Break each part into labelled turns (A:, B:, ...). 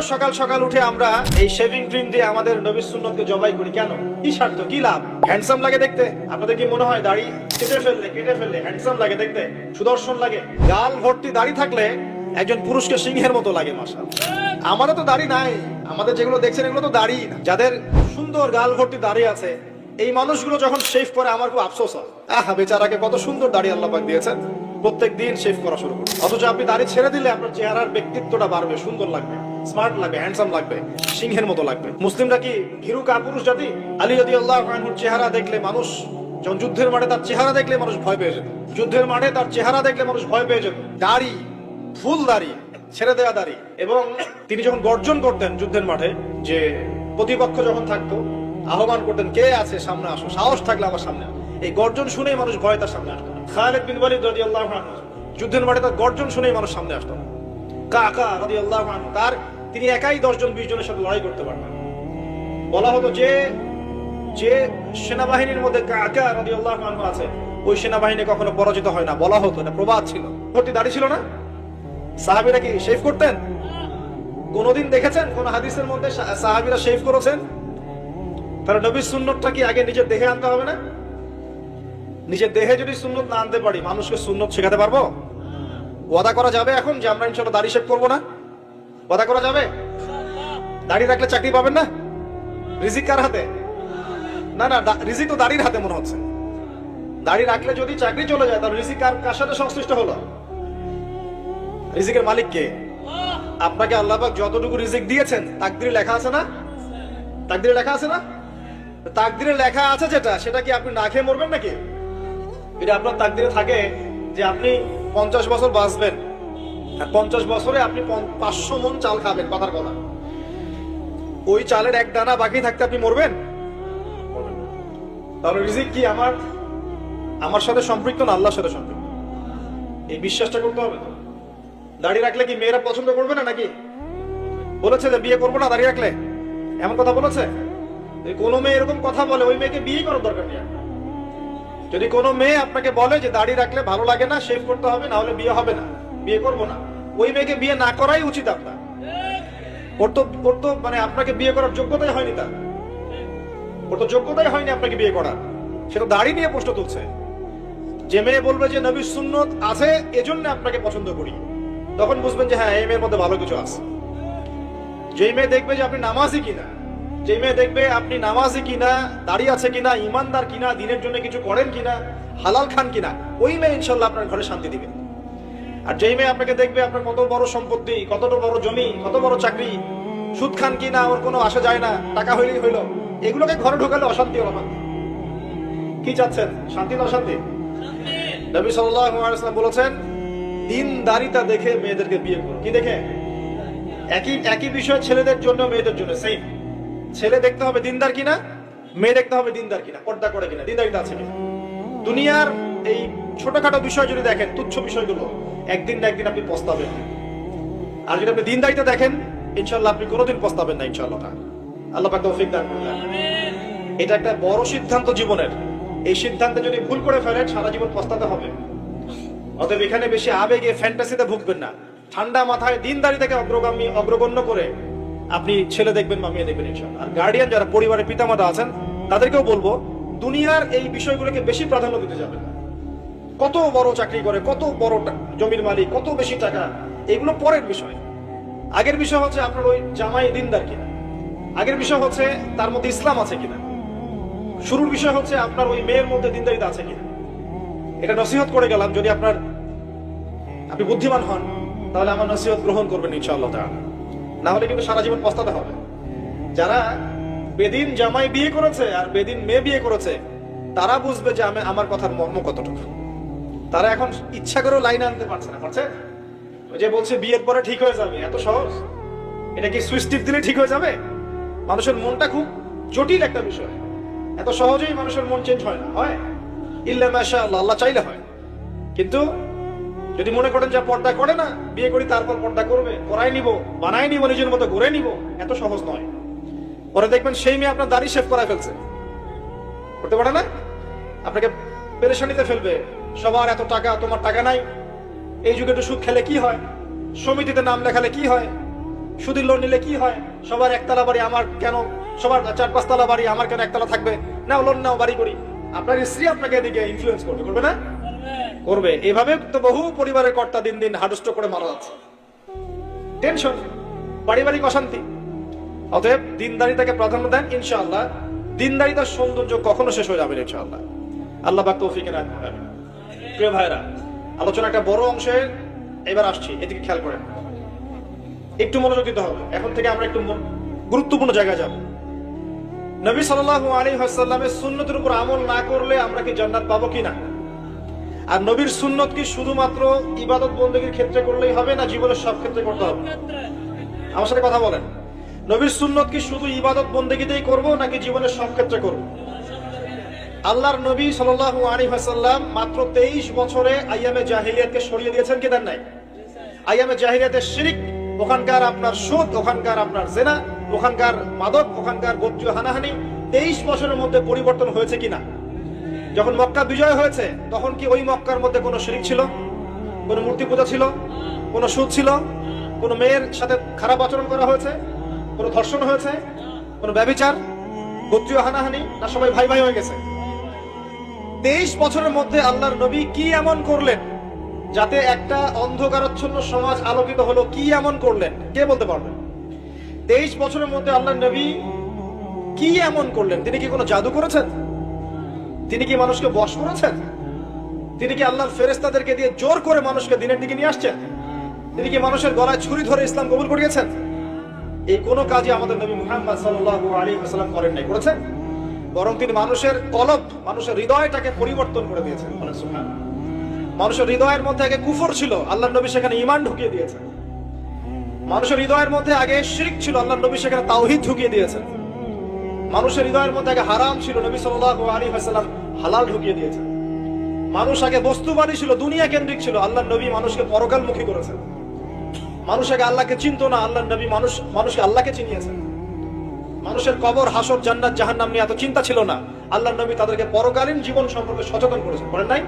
A: সকাল সকাল উঠে আমরা এই শেভিং ক্রিম দিয়ে আমাদের নবীর সুন্নতকে জবাই করি কেন? কি স্বার্থ, কি লাভ? হ্যান্ডসাম লাগে দেখতে। আপনাদের কি মনে হয় দাড়ি কেটে ফেললে হ্যান্ডসাম লাগে দেখতে, সুদর্শন লাগে? গাল ভর্তি দাড়ি থাকলে একজন পুরুষকে সিংহের মতো লাগে। মাশাআল্লাহ, আমাদের তো দাড়ি নাই। আমাদের যেগুলো দেখছেন এগুলো তো দাড়ি না। যাদের সুন্দর গাল ভর্তি দাড়ি আছে এই মানুষগুলো যখন শেভ করে আমার খুব আফসোস হয়। আহা, বেচারাকে কত সুন্দর দাড়ি আল্লাহ পাক দিয়েছেন, প্রত্যেক দিন শেভ করা শুরু করুন। অথচ আপনি দাড়ি ছেড়ে দিলে আপনার চেহারার ব্যক্তিত্বটা বাড়বে, সুন্দর লাগবে, স্মার্ট লাগবে, হ্যান্ডসাম লাগবে, সিংহের মতো লাগবে। মুসলিমরা কি ভীরু কাপুরুষ জাতি? আলী রাদিয়াল্লাহু আনহুর চেহারা দেখলে মানুষ, যখন যুদ্ধের মাঠে তার চেহারা দেখলে মানুষ ভয় পেয়ে যেত। যুদ্ধের মাঠে তার চেহারা দেখলে মানুষ ভয় পেয়ে যেত। দাড়ি, ফুল দাড়ি, ছেড়ে দেওয়া দাড়ি। এবং তিনি যখন গর্জন করতেন যুদ্ধের মাঠে, যে প্রতিপক্ষ যখন থাকতো আহ্বান করতেন, কে আছে সামনে আসো, সাহস থাকলে আমার সামনে আসো। এই গর্জন শুনেই মানুষ ভয় তার সামনে আসতো। খালিদ বিন ওয়ালিদ রাদিয়াল্লাহু আনহু যুদ্ধের মাঠে তার গর্জন শুনেই মানুষ সামনে আসতো। কাকা রাদিয়াল্লাহু আনহু তিনি একাই 10 জন 20 জনের সাথে লড়াই করতে পারতেন। বলা হতো যে যে সেনাবাহিনীর মধ্যে কাকা রাদিয়াল্লাহু আনহু আছে ওই সেনাবাহিনী কখনো পরাজিত হয় না। বলা হতো, এটা প্রবাদ ছিল। ভর্তি দাড়ি ছিল না? সাহাবীরা কি শেভ করতেন? কোনদিন দেখেছেন কোন হাদিসের মধ্যে সাহাবীরা শেভ করেছেন? তাহলে নবীর সুন্নতটা কি আগে নিজের দেহে আনতে হবে না? নিজের দেহে যদি সুন্নত না আনতে পারি, মানুষকে সুন্নত শেখাতে পারবো? ওয়াদা করা যাবে এখন যে আমরা ইনশাআল্লাহ দাড়ি শেভ করবো না? ওয়াদা করা যাবে? দাড়ি রাখলে চাকরি পাবেন না? রিজিক কার হাতে? না না, রিজিক তো দাড়ির হাতে মনে হচ্ছে। দাড়ি রাখলে যদি চাকরি চলে যায় তাহলে রিজিক কার সাথে সংশ্লিষ্ট হলো? রিজিকের মালিক কে? আপনাকে আল্লাহ পাক যতটুকু রিজিক দিয়েছেন তাকদিরে লেখা আছে না? তাকদিরে লেখা আছে না? তাকদিরে লেখা আছে যেটা, সেটা কি আপনি না খেয়ে মরবেন নাকি? এটা আপনার তাকদিরে থাকে যে আপনি 50 বছর বাঁচবেন আর 50 বছরে আপনি 500 মণ চাল খাবেন, কথার কথা। ওই চালের এক দানা বাকি থাকতে আপনি মরবেন? তাহলে রিজিক কি আমার সাথে সম্পৃক্ত না আল্লাহর সাথে সম্পৃক্ত? এই বিশ্বাসটা করতে হবে তো। দাড়ি রাখলে কি মেয়েরা পছন্দ করবে না নাকি? বলেছে যে বিয়ে করবো না দাড়ি রাখলে, এমন কথা বলেছে? কোন মেয়ে এরকম কথা বলে ওই মেয়েকে বিয়ে করার দরকার নেই। যদি কোনো মেয়ে আপনাকে বলে যে দাড়ি রাখলে ভালো লাগে না, শেভ করতে হবে, না হলে বিয়ে হবে না, বিয়ে করবো না, ওই মেয়েকে বিয়ে না করাই উচিত আপনার। ওর তো মানে আপনাকে বিয়ে করার যোগ্যতাই হয়নি, ওর তো যোগ্যতাই হয়নি আপনাকে বিয়ে করার। সে তো দাড়ি নিয়ে প্রশ্ন তুলছে। যে মেয়ে বলবে যে নবীর সুন্নত আছে এজন্য আপনাকে পছন্দ করি, তখন বুঝবেন যে হ্যাঁ এই মেয়ের মধ্যে ভালো কিছু আছে। যেই মেয়ে দেখবে যে আপনি নামাজি কিনা, যে মেয়ে দেখবে আপনি নামাজি কিনা, দাড়ি আছে কিনা, ইমানদার কিনা, দিনের জন্য কিছু করেন কিনা, হালাল খান কিনা, ওই মেয়ে ইনশাল্লাহ আপনার ঘরে শান্তি দিবে। আর যেই মেয়ে আপনাকে দেখবে আপনার কত বড় সম্পত্তি, কতটা বড় জমি, কত বড় চাকরি, সুদ খান কিনা, ওর কোনো আসা যায় না, টাকা হইলেই হইল, এগুলোকে ঘরে ঢোকালে অশান্তি হলো না। কি চাচ্ছেন, শান্তি না অশান্তি? নবী সাল্লাল্লাহু আলাইহি ওয়াসাল্লাম বলেছেন দিনদারিতা দেখে মেয়েদেরকে বিয়ে করো। কি দেখে? একই বিষয় ছেলেদের জন্য মেয়েদের জন্য সেম। ছেলে দেখতে হবে দিনদার কিনা, মেয়ে দেখতে হবে দিনদার কিনা, পর্দা করে কিনা, দিনদারিতা আছে কিনা। দুনিয়ার এই ছোটখাটো বিষয় যদি দেখেন, তুচ্ছ বিষয়গুলো, একদিন না একদিন আপনি পস্তাবেন। আর যদি আপনি দিনদারিতা দেখেন, ইনশাআল্লাহ আপনি কোনোদিন পস্তাবেন না ইনশাআল্লাহ। আল্লাহ পাক তৌফিক দান করুন। এটা একটা বড় সিদ্ধান্ত জীবনের। এই সিদ্ধান্তে যদি ভুল করে ফেলেন সারা জীবন পস্তাতে হবে। অতএব এখানে বেশি আবেগে ফ্যান্টাসিতে ভুগবেন না। ঠান্ডা মাথায় দিনদারিতাকে অগ্রগণ্য করে আপনি ছেলে দেখবেন বা মেয়ে দেখবেন ইনশাআল্লাহ। আর গার্ডিয়ান যারা পরিবারের পিতামাতা আছেন তাদেরকেও বলবো দুনিয়ার এই বিষয়গুলোকে বেশি প্রাধান্য দিতে যাবেন না। কত বড় চাকরি করে, কত বড় জমির মালিক, কত বেশি টাকা, এগুলো পরের বিষয়। আগের বিষয় হচ্ছে আপনার ওই জামাই দিনদার কিনা, আগের বিষয় হচ্ছে তার মধ্যে ইসলাম আছে কিনা, শুরুর বিষয় হচ্ছে আপনার ওই মেয়ের মধ্যে দিনদারিতা আছে কিনা। এটা নসিহত করে গেলাম। যদি আপনি বুদ্ধিমান হন তাহলে আমার নসিহত গ্রহণ করবেন ইনশাআল্লাহ তাআলা, না হলে কিন্তু সারা জীবন পস্তাতে হবে। যারা বেদিন জামাই বিয়ে করেছে আর বেদিন মেয়ে বিয়ে করেছে তারা বুঝবে যে আমার কথার মর্ম কতটুকু। তারা এখন ইচ্ছা করেও লাইন আনতে পারছে না। পারছে? যে বলছে বিয়ের পরে ঠিক হয়ে যাবে, এত সহজ? এটা কি সুইচ টিপ দিলে ঠিক হয়ে যাবে? মানুষের মনটা খুব জটিল একটা বিষয়। এত সহজেই মানুষের মন চেঞ্জ হয় না। হয় ইল্লা মাশাআল্লাহ, আল্লাহ চাইলে হয়। কিন্তু যদি মনে করেন যে পর্দা করে না, বিয়ে করি তারপর পর্দা করবে, করাই নিব, বানাই নিব, নিজের মতো গড়ে নিব, এত সহজ নয়। পরে দেখবেন সেই মেয়ে আপনার দাড়ি শেভ করা ফেলছে, করতে পারে না, আপনাকে পেরেশানিতে ফেলবে। সবার এত টাকা, তোমার টাকা নাই। এই যুগে একটু সুদ খেলে কি হয়, সমিতিতে নাম লেখালে কি হয়, সুদের লোন নিলে কি হয়, সবার একতলা বাড়ি, আমার কেন, সবার 4-5 তলা বাড়ি, আমার কেন একতলা থাকবে, নাও লোন নাও বাড়ি করি। আপনার স্ত্রী আপনাকে এদিকে ইনফ্লুয়েন্স করবে, করবে না? করবে। এভাবে তো বহু পরিবারের কর্তা দিন দিন হার্ট করে মারা যাচ্ছে। টেনশন, পারিবারিক অশান্তি। অতএব দিনদারিতাকে প্রাধান্য দেন, ইনশাআল্লাহ দিনদারিতার সৌন্দর্য কখনো শেষ হয়ে যাবে না ইনশাআল্লাহ। আল্লাহ পাক তৌফিক এনায়েত করুন। প্রিয় ভাইরা, আলোচনা একটা বড় অংশে এবার আসছি, এদিকে খেয়াল করেন, একটু মনোযোগ দিতে হবে। এখন থেকে আমরা একটু গুরুত্বপূর্ণ জায়গায় যাব। নবী সাল্লাল্লাহু আলাইহি ওয়াসাল্লামের সুন্নতের উপর আমল না করলে আমরা কি জান্নাত পাবো কিনা? আর নবীর সুন্নত কি শুধুমাত্র ইবাদত বন্দেগীর ক্ষেত্রে করলেই হবে, না জীবনের সব ক্ষেত্রে করতে হবে? আমার সাথে কথা বলেন। নবীর সুন্নত কি শুধু ইবাদত বন্দেগীতেই করব, নাকি জীবনের সব ক্ষেত্রে করব? আল্লাহর নবী সাল্লাল্লাহু আলাইহি ওয়াসাল্লাম মাত্র 23 বছরে আইয়ামে জাহিলিয়াতকে সরিয়ে দিয়েছেন কি দেন নাই? আইয়ামে জাহিলিয়াতের শিরক, ওখানকার আপনার সুদ, ওখানকার আপনার জেনা, ওখানকার মাদক, ওখানকার গোত্রীয় হানাহানি 23 বছরের মধ্যে পরিবর্তন হয়েছে কিনা? যখন মক্কা বিজয় হয়েছে তখন কি ওই মক্কার মধ্যে কোনো শিরক ছিল, কোনো মূর্তি পূজা ছিল, কোনো সুদ ছিল, কোনো মেয়ের সাথে খারাপ আচরণ করা হয়েছে, কোনো ধর্ষণ হয়েছে, কোনো ব্যভিচার, গোত্রীয় হানাহানি, না সবাই ভাই ভাই হয়ে গেছে? 23 বছরের মধ্যে আল্লাহর নবী কি এমন করলেন যাতে একটা অন্ধকারাচ্ছন্ন সমাজ আলোকিত হলো? কি এমন করলেন, কে বলতে পারবেন? 23 বছরের মধ্যে আল্লাহর নবী কি এমন করলেন? তিনি কি কোনো জাদু করেছেন? তিনি কি মানুষকে বশ করেছেন? তিনি কি আল্লাহর ফেরেশতাদেরকে দিয়ে জোর করে মানুষকে দিনের দিকে নিয়ে আসছেন? তিনি কি মানুষের গলায় ছুরি ধরে ইসলাম কবুল করিয়েছেন? এই কোনো কাজই আমাদের নবী মুহাম্মদ সাল্লাল্লাহু আলাইহি ওয়াসাল্লাম করেন নাই, করেছেন? বরং তিনি মানুষের কলব, মানুষের হৃদয়টাকে পরিবর্তন করে দিয়েছেন। সুবহানাল্লাহ। মানুষের হৃদয়ের মধ্যে আগে কুফর ছিল, আল্লাহর নবী সেখানে ঈমান ঢুকিয়ে দিয়েছেন। মানুষের হৃদয়ের মধ্যে আগে শিরক ছিল, আল্লাহর নবী সেখানে তাওহীদ ঢুকিয়ে দিয়েছেন। মানুষের হৃদয়ের মধ্যে আগে হারাম ছিল, নবী সাল্লাল্লাহু আলাইহি ওয়াসাল্লাম হালাল ঢুকিয়ে দিয়েছেন। মানুষ আগে বস্তুবাদী ছিল, দুনিয়া কেন্দ্রিক ছিল, আল্লাহর নবী মানুষকে পরকালমুখী করেছেন। মানুষ আগে আল্লাহকে চিনতো না, আল্লাহর নবী মানুষকে আল্লাহকে চিনিয়েছেন। মানুষের কবর, হাসর, জান্নাত, জাহান্নাম নিয়ে এত চিন্তা ছিল না, আল্লাহর নবী তাদেরকে পরকালীন জীবন সম্পর্কে সচেতন করেছেন। করেন নাই?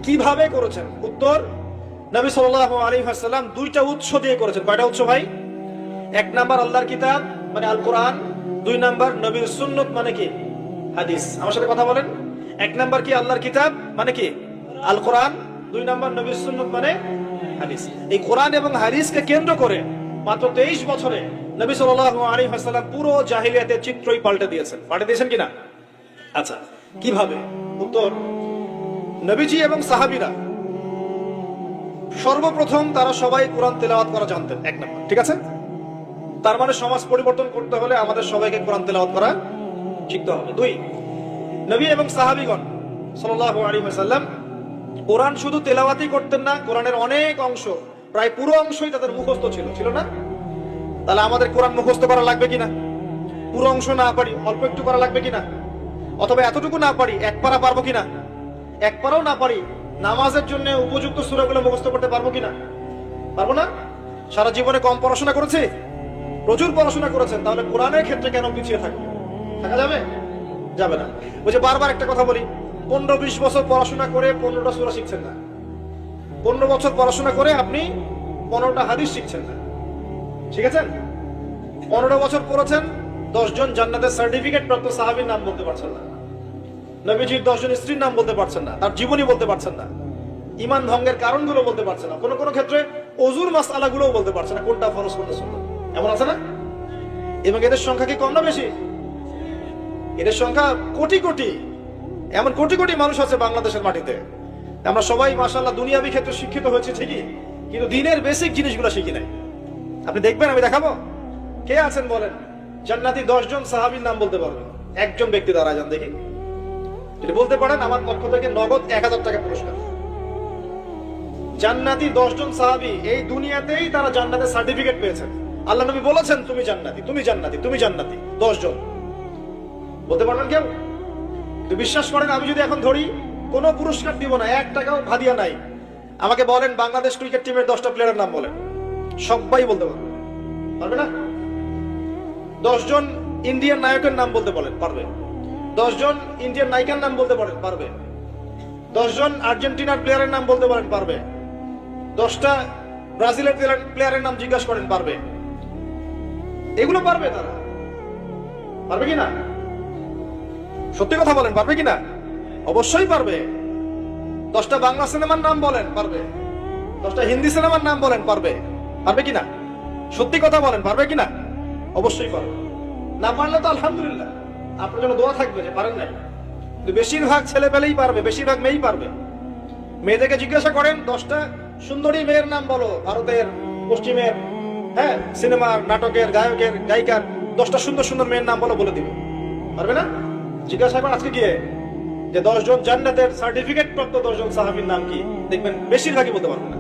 A: কিভাবে করেছেন? উত্তর, নবী সাল্লাল্লাহু আলাইহি ওয়াসাল্লাম 2টা উৎস দিয়ে করেছেন। কয়টা উৎস ভাই? 1 নাম্বার আল্লাহর কিতাব মানে আল কোরআন, 2 নাম্বার নবীর সুন্নত মানে কি? হাদিস। আমার সাথে কথা বলেন। 1 নাম্বার কি? আল্লাহর কিতাব মানে কি? আল কোরআন। 2 নাম্বার নবীর সুন্নত মানে হাদিস। এই কোরআন এবং হাদিসকে কেন্দ্র করে মাত্র 23 বছরে নবী সাল্লাল্লাহু আলাইহি ওয়াসাল্লাম পুরো জাহিলিয়াতের চিত্রই পাল্টে দিয়েছেন। পাল্টে দিয়েছেন কিনা? আচ্ছা, কিভাবে? উত্তর, নবীজি এবং সাহাবীরা সর্বপ্রথম তারা সবাই কোরআন তেলাওয়াত করা জানতেন। 1 নাম্বার, ঠিক আছে? তার মানে সমাজ পরিবর্তন করতে হলে আমাদের সবাইকে কোরআন তেলাওয়াত করা শিখতে হবে। 2, নবী এবং সাহাবীগণ সাল্লাল্লাহু আলাইহি ওয়াসাল্লাম কোরআন শুধু তেলাওয়াতই করতেন না, কোরআনের অনেক অংশ, প্রায় পুরো অংশই তাদের মুখস্থ ছিল, ছিল না? তাহলে আমাদের কোরআন মুখস্থ করা লাগবে কিনা? পুরো অংশ না পারি, অল্প একটু করা লাগবে কিনা? অথবা এতটুকু না পারি, 1 পারা পারবো কিনা? 1 পারাও না পারি, নামাজের জন্য উপযুক্ত সূরাগুলো মুখস্থ করতে পারবো কিনা? পারবো না? সারা জীবনে কম পড়াশোনা করেছি? প্রচুর পড়াশোনা করেছেন, তাহলে কোরআনের ক্ষেত্রে কেন পিছিয়ে থাকবে? থাকা যাবে? যাবে না। ওই যে বারবার একটা কথা বলি, 15-20 বছর পড়াশোনা করে 15টা সূরা শিখছেন না। 15 বছর পড়াশোনা করে আপনি 15টা হাদিস শিখছেন না, শিখেছেন? 15 বছর পড়েছেন, 10 জন জান্নাতের সার্টিফিকেট প্রাপ্ত সাহাবীর নাম বলতে পারছেন না, নবীজির 10 জন স্ত্রীর নাম বলতে পারছেন না, তার জীবনী বলতে পারছেন না, ঈমান ভঙ্গের কারণগুলো বলতে পারছেন না, কোনো ক্ষেত্রে ওযুর মাসআলাগুলোও বলতে পারছেন না, কোনটা ফরজ কোনটা সুন্নাত। এমন আছে না? এবং এদের সংখ্যা কি কম না বেশি? এদের সংখ্যা কোটি কোটি, এমন কোটি কোটি মানুষ আছে বাংলাদেশের মাটিতে। আমরা সবাই মাশাআল্লাহ দুনিয়াবি ক্ষেত্রে শিক্ষিত হয়েছে ঠিকই, কিন্তু দিনের বেসিক জিনিসগুলো শিখি নাই। আপনি দেখবেন, আমি দেখাবো। কে আছেন বলেন জান্নাতি 10 জন সাহাবীর নাম বলতে পারবেন? একজন ব্যক্তি দাঁড়ায় যান দেখি, যদি বলতে পারেন আমার পক্ষ থেকে নগদ 1000 টাকা পুরস্কার। জান্নাতি 10 জন সাহাবী, এই দুনিয়াতেই তারা জান্নাতের সার্টিফিকেট পেয়েছেন। আল্লাহ নবী বলেছেন তুমি জান্নাতি, তুমি জান্নাতি, তুমি জান্নাতি। 10 জন বলতে পারবেন কেউ? তো বিশ্বাস করেন, আমি যদি এখন ধরি কোনো পুরস্কার দিব না, 1 টাকাও ভাদিয়া নাই, আমাকে বলেন বাংলাদেশ ক্রিকেট টিমের 10টা প্লেয়ারের নাম বলেন, সবাই বলতে পারবে। পারবে না? 10 জন ইন্ডিয়ান নায়কের নাম বলতে বলেন, পারবে। 10 জন ইন্ডিয়ান নায়িকার নাম বলতে পারেন, পারবে। 10 জন আর্জেন্টিনার প্লেয়ারের নাম বলতে পারেন, পারবে। 10টা ব্রাজিলের প্লেয়ারের নাম জিজ্ঞাসা করেন, পারবে। এগুলো পারবে তারা, পারবে কিনা? সত্যি কথা বলেন, পারবে কিনা? অবশ্যই পারবে। 10টা বাংলা সিনেমার নাম বলেন, পারবে। 10টা হিন্দি সিনেমার নাম বলেন, পারবে। পারবে কিনা? সত্যি কথা বলেন, পারবে কিনা? অবশ্যই পারবে। না পারলে তো আলহামদুলিল্লাহ, আপনার জন্য দোয়া থাকবে যে পারেন নাই। কিন্তু বেশিরভাগ ছেলে পেলেই পারবে, বেশিরভাগ মেয়েই পারবে। মেয়েদেরকে জিজ্ঞাসা করেন 10টা সুন্দরী মেয়ের নাম বলো, ভারতের, পশ্চিমের, হ্যাঁ, সিনেমার, নাটকের, গায়কের, গায়িকার 10টা সুন্দর সুন্দর মেয়ের নাম বলো, বলে দিবে। পারবে না? জিজ্ঞাসা করেন আজকে গিয়ে যে 10 জন জান্নাতের সার্টিফিকেট প্রাপ্ত 10 জন সাহাবীর নাম কি, দেখবেন বেশিরভাগই বলতে পারবে না।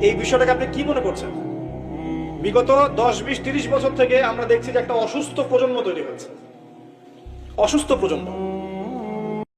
A: এই বিষয়টাকে আপনি কি মনে করছেন? বিগত 10, 20, 30 বছর থেকে আমরা দেখছি যে একটা অসুস্থ প্রজন্ম তৈরি হচ্ছে, অসুস্থ প্রজন্ম।